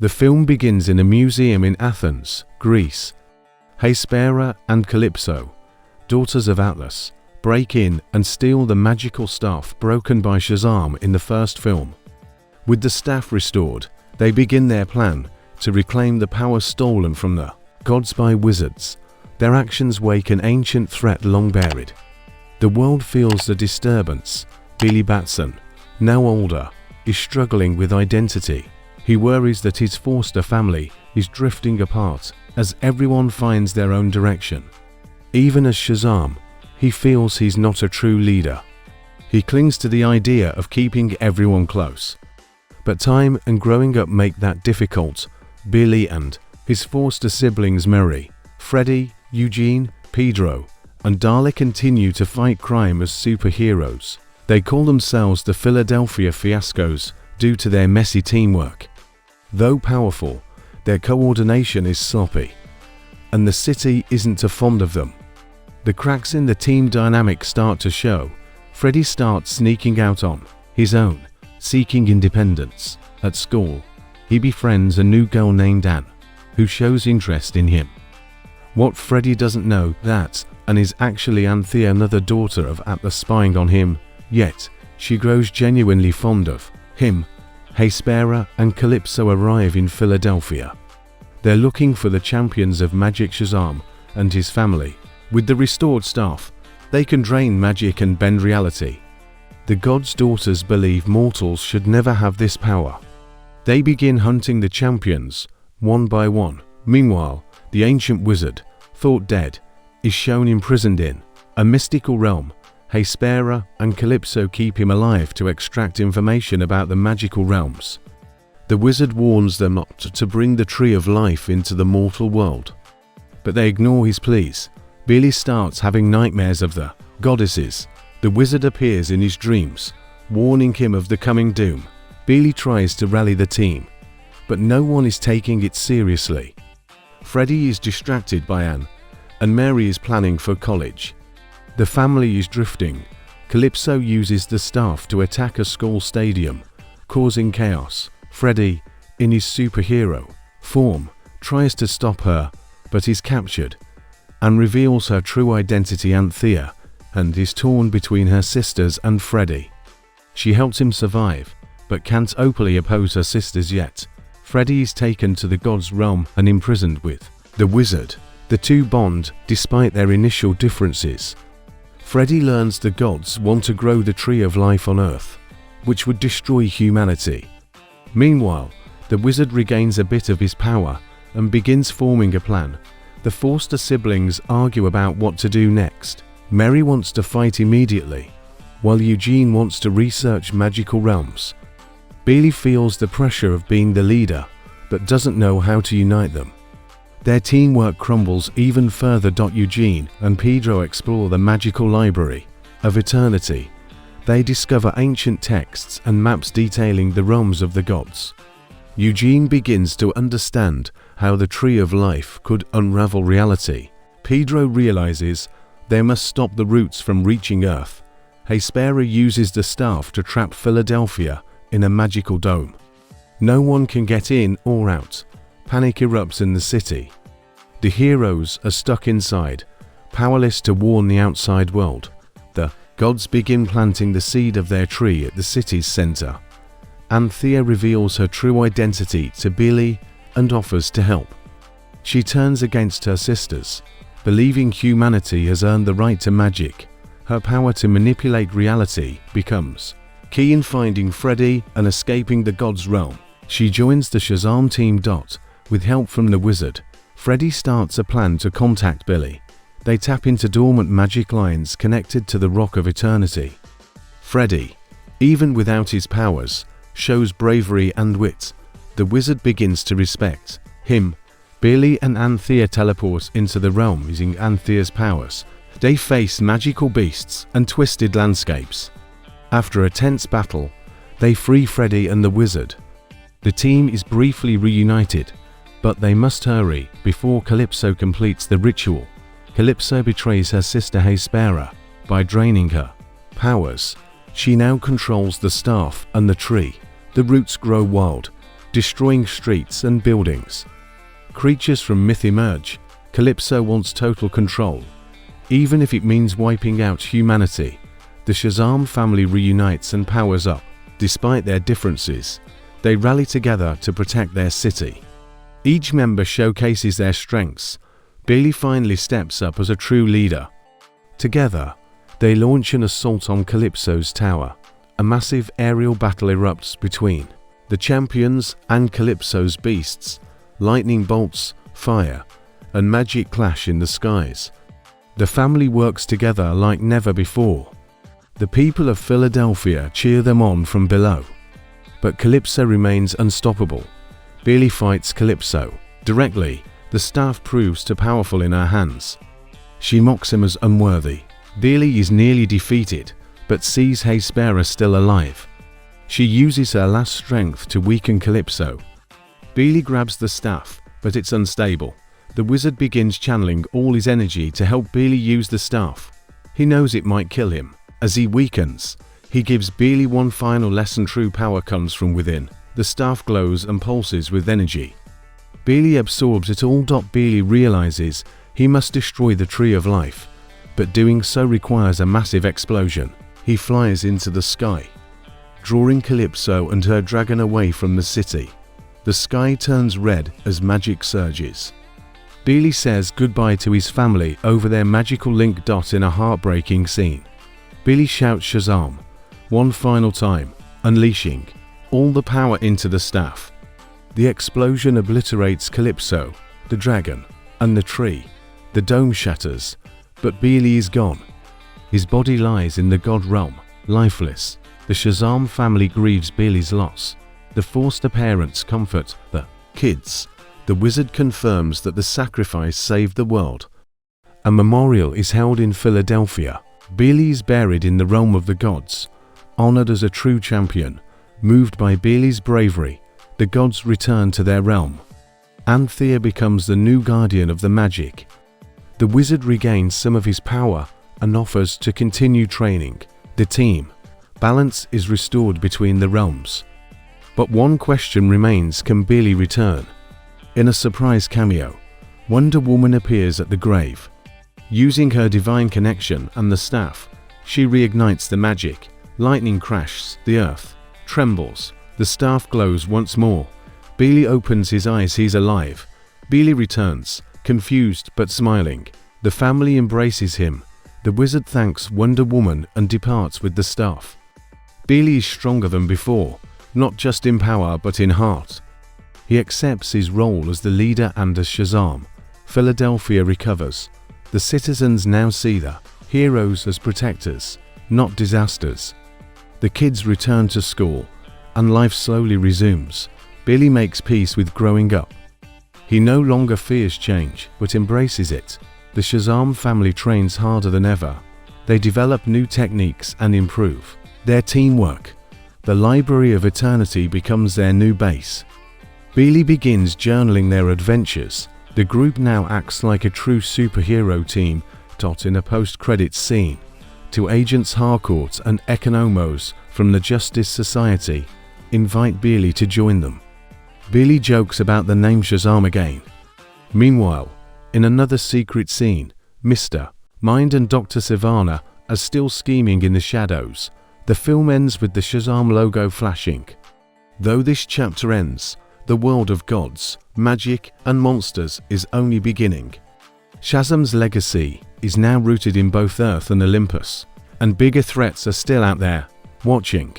The film begins in a museum in Athens, Greece. Hespera and Kalypso, daughters of Atlas, break in and steal the magical staff broken by Shazam in the first film. With the staff restored, they begin their plan to reclaim the power stolen from the gods by wizards. Their actions wake an ancient threat long buried. The world feels the disturbance. Billy Batson, now older, is struggling with identity. He worries that his foster family is drifting apart as everyone finds their own direction. Even as Shazam, he feels he's not a true leader. He clings to the idea of keeping everyone close. But time and growing up make that difficult. Billy and his foster siblings Mary, Freddy, Eugene, Pedro, and Darla continue to fight crime as superheroes. They call themselves the Philadelphia Fiascos due to their messy teamwork. Though powerful, their coordination is sloppy, and the city isn't too fond of them. The cracks in the team dynamic start to show. Freddy starts sneaking out on his own, seeking independence. At school, he befriends a new girl named Anne, who shows interest in him. What Freddy doesn't know that Anne is actually Anthea, another daughter of Atlas spying on him, yet she grows genuinely fond of him. Hespera and Kalypso arrive in Philadelphia. They're looking for the champions of magic Shazam and his family. With the restored staff, they can drain magic and bend reality. The gods' daughters believe mortals should never have this power. They begin hunting the champions, one by one. Meanwhile, the ancient wizard, thought dead, is shown imprisoned in a mystical realm. Hespera and Kalypso keep him alive to extract information about the magical realms. The wizard warns them not to bring the Tree of Life into the mortal world, but they ignore his pleas. Billy starts having nightmares of the goddesses. The wizard appears in his dreams, warning him of the coming doom. Billy tries to rally the team, but no one is taking it seriously. Freddy is distracted by Anne, and Mary is planning for college. The family is drifting. Kalypso uses the staff to attack a school stadium, causing chaos. Freddy, in his superhero form, tries to stop her, but is captured, and reveals her true identity, Anthea, and is torn between her sisters and Freddy. She helps him survive, but can't openly oppose her sisters yet. Freddy is taken to the god's realm and imprisoned with the wizard. The two bond despite their initial differences. Freddy learns the gods want to grow the Tree of Life on Earth, which would destroy humanity. Meanwhile, the wizard regains a bit of his power and begins forming a plan. The foster siblings argue about what to do next. Mary wants to fight immediately, while Eugene wants to research magical realms. Billy feels the pressure of being the leader, but doesn't know how to unite them. Their teamwork crumbles even further. Eugene and Pedro explore the magical library of eternity. They discover ancient texts and maps detailing the realms of the gods. Eugene begins to understand how the Tree of Life could unravel reality. Pedro realizes they must stop the roots from reaching Earth. Hespera uses the staff to trap Philadelphia in a magical dome. No one can get in or out. Panic erupts in the city. The heroes are stuck inside, powerless to warn the outside world. The gods begin planting the seed of their tree at the city's center. Anthea reveals her true identity to Billy and offers to help. She turns against her sisters, believing humanity has earned the right to magic. Her power to manipulate reality becomes key in finding Freddy and escaping the god's realm. She joins the Shazam team. With help from the wizard, Freddy starts a plan to contact Billy. They tap into dormant magic lines connected to the Rock of Eternity. Freddy, even without his powers, shows bravery and wit. The wizard begins to respect him. Billy and Anthea teleport into the realm using Anthea's powers. They face magical beasts and twisted landscapes. After a tense battle, they free Freddy and the wizard. The team is briefly reunited, but they must hurry before Kalypso completes the ritual. Kalypso betrays her sister Hespera by draining her powers. She now controls the staff and the tree. The roots grow wild. destroying streets and buildings. Creatures from myth emerge. Kalypso wants total control, even if it means wiping out humanity. The Shazam family reunites and powers up. Despite their differences, they rally together to protect their city. Each member showcases their strengths. Billy finally steps up as a true leader. Together, they launch an assault on Kalypso's tower. A massive aerial battle erupts between the champions and Kalypso's beasts. Lightning bolts, fire, and magic clash in the skies. The family works together like never before. The people of Philadelphia cheer them on from below. But Kalypso remains unstoppable. Billy fights Kalypso. Directly, the staff proves too powerful in her hands. She mocks him as unworthy. Billy is nearly defeated, but sees Hespera still alive. She uses her last strength to weaken Kalypso. Billy grabs the staff, but it's unstable. The wizard begins channeling all his energy to help Billy use the staff. He knows it might kill him. As he weakens, he gives Billy one final lesson: true power comes from within. The staff glows and pulses with energy. Billy absorbs it all. Billy realizes he must destroy the Tree of Life, but doing so requires a massive explosion. He flies into the sky, drawing Kalypso and her dragon away from the city. The sky turns red as magic surges. Billy says goodbye to his family over their magical link. In a heartbreaking scene, Billy shouts Shazam one final time, unleashing all the power into the staff. The explosion obliterates Kalypso, the dragon, and the tree. The dome shatters, but Billy is gone. His body lies in the god realm, lifeless. The Shazam family grieves Billy's loss. The foster parents comfort the kids. The wizard confirms that the sacrifice saved the world. A memorial is held in Philadelphia. Billy is buried in the realm of the gods, honored as a true champion. Moved by Billy's bravery, the gods return to their realm. Anthea becomes the new guardian of the magic. The wizard regains some of his power and offers to continue training the team. Balance is restored between the realms. But one question remains: can Billy return? In a surprise cameo, Wonder Woman appears at the grave. Using her divine connection and the staff, she reignites the magic. Lightning crashes, the earth trembles, the staff glows once more. Billy opens his eyes, he's alive. Billy returns, confused but smiling. The family embraces him. The wizard thanks Wonder Woman and departs with the staff. Billy is stronger than before, not just in power but in heart. He accepts his role as the leader and as Shazam. Philadelphia recovers. The citizens now see the heroes as protectors, not disasters. The kids return to school, and life slowly resumes. Billy makes peace with growing up. He no longer fears change, but embraces it. The Shazam family trains harder than ever. They develop new techniques and improve their teamwork. The Library of Eternity becomes their new base. Billy begins journaling their adventures. The group now acts like a true superhero team. In a post-credits scene, two agents Harcourt and Economos from the Justice Society invite Billy to join them. Billy jokes about the name Shazam again. Meanwhile, in another secret scene, Mr. Mind and Dr. Sivana are still scheming in the shadows. The film ends with the Shazam logo flashing. Though this chapter ends, the world of gods, magic, and monsters is only beginning. Shazam's legacy is now rooted in both Earth and Olympus, and bigger threats are still out there, watching.